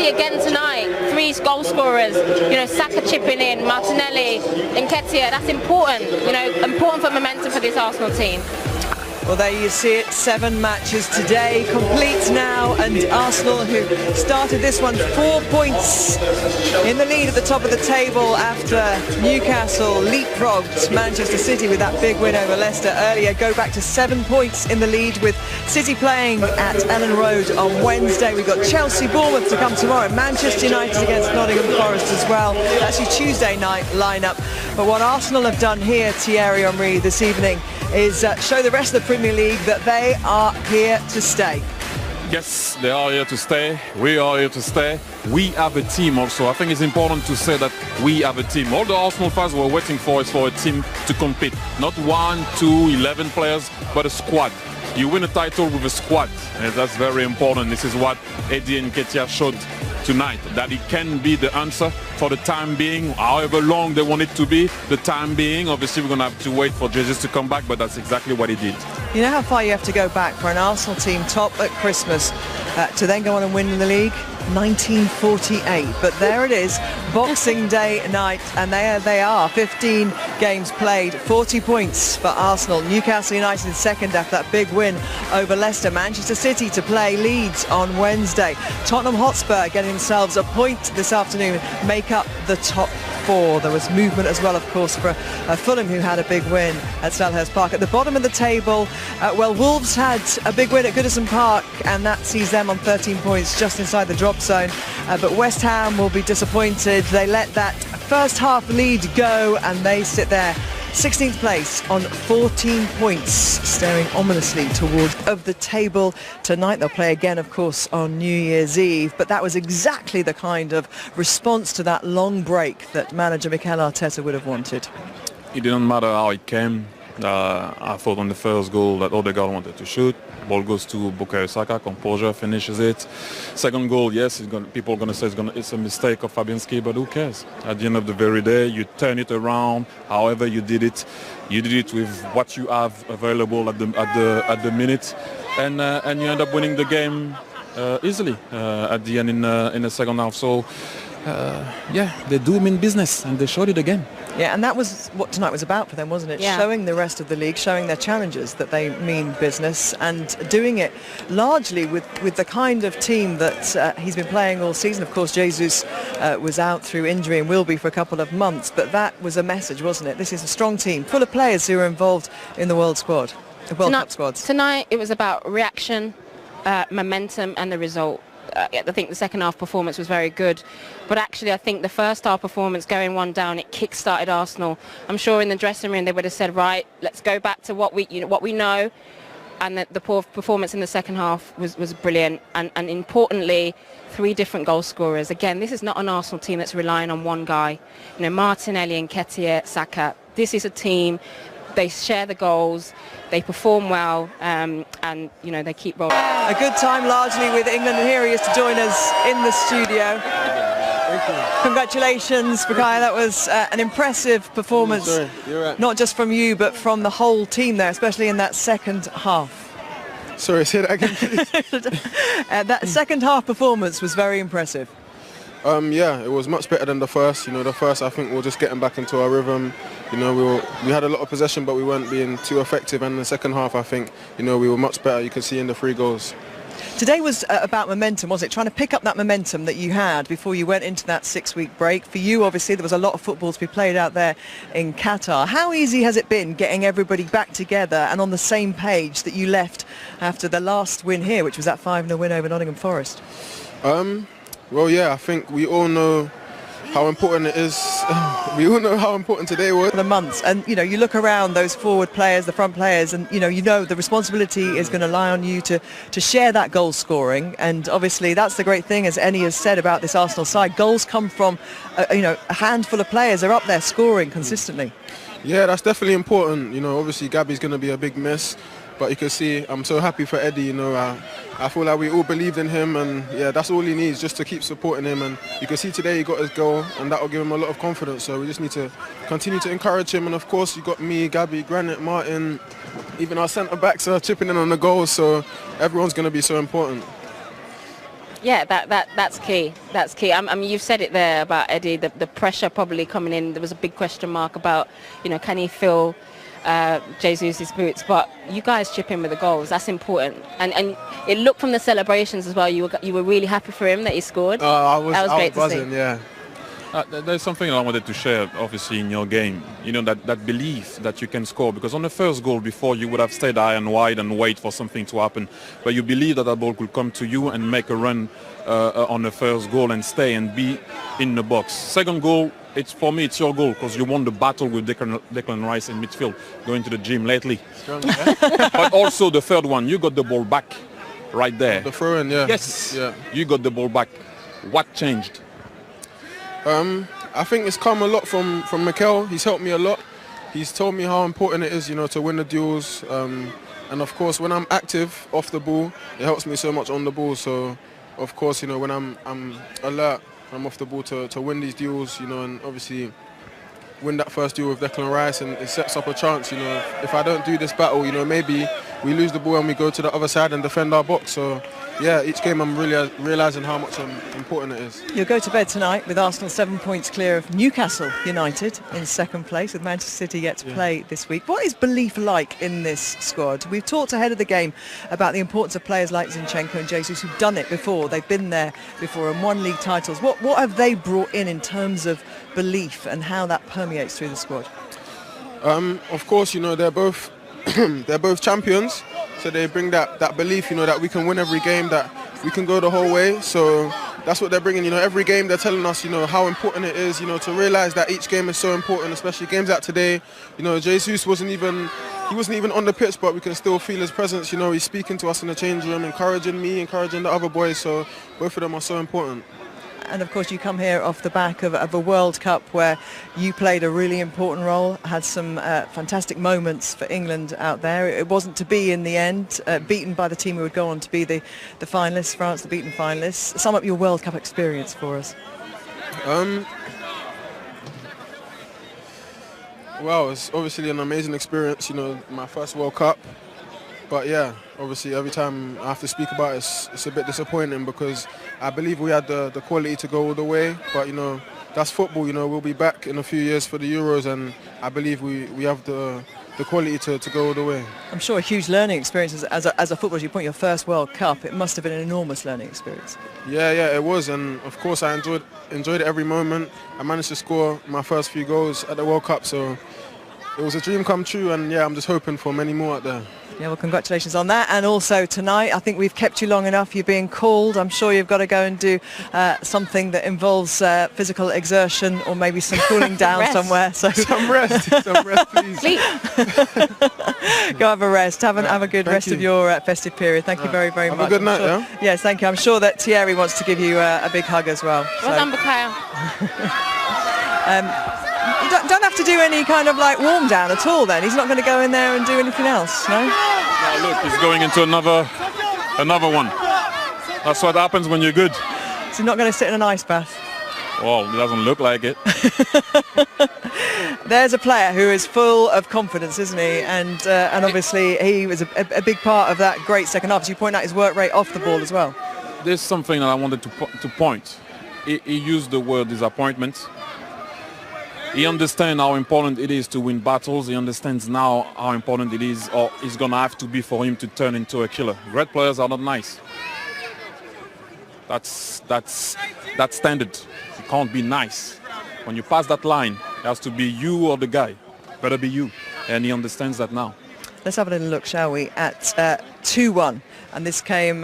see again tonight, 3 goal scorers, you know, Saka chipping in, Martinelli, Nketiah, that's important, you know, important for momentum for this Arsenal team. Well, there you see it, 7 matches today, complete now, and Arsenal, who started this one 4 points in the lead at the top of the table after Newcastle leapfrogged Manchester City with that big win over Leicester earlier, go back to 7 points in the lead with City playing at Ellen Road on Wednesday. We've got Chelsea, Bournemouth to come tomorrow, Manchester United against Nottingham Forest as well. That's your Tuesday night lineup. But what Arsenal have done here, Thierry Henry, this evening, is show the rest of the Premier League that they are here to stay. Yes, they are here to stay. We are here to stay. We have a team also. I think it's important to say that we have a team. All the Arsenal fans were waiting for is for a team to compete. Not 1, 2, 11 players, but a squad. You win a title with a squad, and that's very important. This is what Eddie and Nketiah showed tonight, that it can be the answer for the time being, however long they want it to be, the time being. Obviously, we're going to have to wait for Jesus to come back, but that's exactly what he did. You know how far you have to go back for an Arsenal team top at Christmas to then go on and win the league? 1948, but there it is, Boxing Day night, and there they are, 15 games played, 40 points for Arsenal. Newcastle United in second after that big win over Leicester. Manchester City to play Leeds on Wednesday. Tottenham Hotspur getting themselves a point this afternoon, make up the top 4. There was movement as well, of course, for Fulham, who had a big win at Selhurst Park. At the bottom of the table, well, Wolves had a big win at Goodison Park, and that sees them on 13 points just inside the drop zone. But West Ham will be disappointed. They let that first half lead go, and they sit there 16th place on 14 points, staring ominously towards of the table. Tonight they'll play again, of course, on New Year's Eve, but that was exactly the kind of response to that long break that manager Mikel Arteta would have wanted. It didn't matter how it came. I thought on the first goal that Odegaard wanted to shoot. Ball goes to Bukayo Saka, composure, finishes it. Second goal, yes, people are going to say it's a mistake of Fabianski, but who cares? At the end of the very day, you turn it around. However you did it with what you have available at the minute, and you end up winning the game easily at the end in the second half. So yeah, they do mean business, and they showed it again. Yeah, and that was what tonight was about for them, wasn't it? Yeah. Showing the rest of the league, showing their challengers that they mean business, and doing it largely with the kind of team that he's been playing all season. Of course, Jesus was out through injury and will be for a couple of months, but that was a message, wasn't it? This is a strong team, full of players who are involved in the World Cup squads. Tonight it was about reaction, momentum, and the result. I think the second half performance was very good, but actually I think the first half performance, going 1 down, it kick-started Arsenal. I'm sure in the dressing room they would have said, right, let's go back to what we know, and the poor performance in the second half was brilliant, and importantly, 3 different goal scorers. Again, this is not an Arsenal team that's relying on one guy. You know, Martinelli, Nketiah, Saka. This is a team. They share the goals, they perform well, and you know, they keep rolling. A good time largely with England, and here he is to join us in the studio. Thank you. Congratulations, Bukayo. That was an impressive performance, Sorry, you're right. Not just from you, but from the whole team there, especially in that second half. Sorry, say that again, please. That second half performance was very impressive. Yeah, it was much better than the first. You know, the first, I think we were just getting back into our rhythm. You know, we had a lot of possession, but we weren't being too effective. And in the second half, I think, you know, we were much better. You could see in the 3 goals. Today was about momentum, wasn't it? Trying to pick up that momentum that you had before you went into that 6-week break. For you, obviously, there was a lot of football to be played out there in Qatar. How easy has it been getting everybody back together and on the same page that you left after the last win here, which was that 5-0 win over Nottingham Forest? Well, yeah, I think we all know how important it is. We all know how important today was. For the months, and you know, you look around those forward players, the front players, and you know the responsibility is going to lie on you to share that goal scoring. And obviously that's the great thing, as Eni has said about this Arsenal side, goals come from you know, a handful of players are up there scoring consistently. Yeah, that's definitely important. You know, obviously Gabby's going to be a big miss, but you can see I'm so happy for Eddie. You know, I feel like we all believed in him, and yeah, that's all he needs, just to keep supporting him. And you can see today he got his goal, and that will give him a lot of confidence. So we just need to continue to encourage him. And of course, you got me, Gabby, Granit, Martin, even our centre backs are chipping in on the goals. So everyone's going to be so important. Yeah, that's key. That's key. I mean, you've said it there about Eddie. The pressure probably coming in. There was a big question mark about, can he fill Jesus' boots? But you guys chip in with the goals. That's important. And it looked from the celebrations as well. You were really happy for him that he scored. I was great to buzzing, see. yeah. There's something I wanted to share, obviously, in your game. That belief that you can score. Because on the first goal before, you would have stayed high and wide and wait for something to happen. But you believe that ball could come to you and make a run on the first goal and stay and be in the box. Second goal, for me, it's your goal because you won the battle with Declan Rice in midfield, going to the gym lately. Strong, yeah. But also the third one, you got the ball back right there. The throw-in, yeah. Yes, yeah. You got the ball back. What changed? I think it's come a lot from Mikel. He's helped me a lot. He's told me how important it is, to win the duels. And of course, when I'm active off the ball, it helps me so much on the ball. So, of course, when I'm alert, I'm off the ball to win these duels, and obviously win that first duel with Declan Rice, and it sets up a chance. If I don't do this battle, maybe we lose the ball and we go to the other side and defend our box. So. Yeah, each game I'm really realising how much important it is. You'll go to bed tonight with Arsenal 7 points clear of Newcastle United in second place, with Manchester City yet to play this week. What is belief like in this squad? We've talked ahead of the game about the importance of players like Zinchenko and Jesus who've done it before. They've been there before and won league titles. What have they brought in terms of belief and how that permeates through the squad? Of course, they're both they're both champions. So they bring that belief, that we can win every game, that we can go the whole way. So that's what they're bringing. Every game they're telling us, how important it is, to realise that each game is so important, especially games like today. Jesus wasn't even on the pitch, but we can still feel his presence. He's speaking to us in the change room, encouraging me, encouraging the other boys. So both of them are so important. And of course you come here off the back of a World Cup where you played a really important role, had some fantastic moments for England out there. It wasn't to be in the end, beaten by the team who would go on to be the finalists, France, the beaten finalists. Sum up your World Cup experience for us. Well, it's obviously an amazing experience, my first World Cup. But yeah, obviously every time I have to speak about it, it's a bit disappointing because I believe we had the quality to go all the way. But that's football. We'll be back in a few years for the Euros, and I believe we have the quality to go all the way. I'm sure a huge learning experience as a footballer. You point your first World Cup. It must have been an enormous learning experience. Yeah, it was, and of course I enjoyed it every moment. I managed to score my first few goals at the World Cup, so it was a dream come true, and yeah, I'm just hoping for many more out there. Yeah, well, congratulations on that. And also tonight, I think we've kept you long enough. You're being called. I'm sure you've got to go and do something that involves physical exertion or maybe some cooling down somewhere. So some rest, please. Sleep. Go have a rest. Have a good rest of your festive period. Thank you very, very much. Have a good night, yeah? Yes, thank you. I'm sure that Thierry wants to give you a big hug as well. Well done, Bukayo. You don't have to do any kind of warm down at all then. He's not going to go in there and do anything else, no? Yeah, look, he's going into another one. That's what happens when you're good. So he's not going to sit in an ice bath? Well, it doesn't look like it. There's a player who is full of confidence, isn't he? And obviously he was a big part of that great second half. As you point out, his work rate off the ball as well. There's something that I wanted to point. He used the word disappointment. He understands how important it is to win battles. He understands now how important it is, or it's going to have to be for him to turn into a killer. Great players are not nice. That's standard. You can't be nice. When you pass that line, it has to be you or the guy. Better be you. And he understands that now. Let's have a little look, shall we, at 2-1. And this came...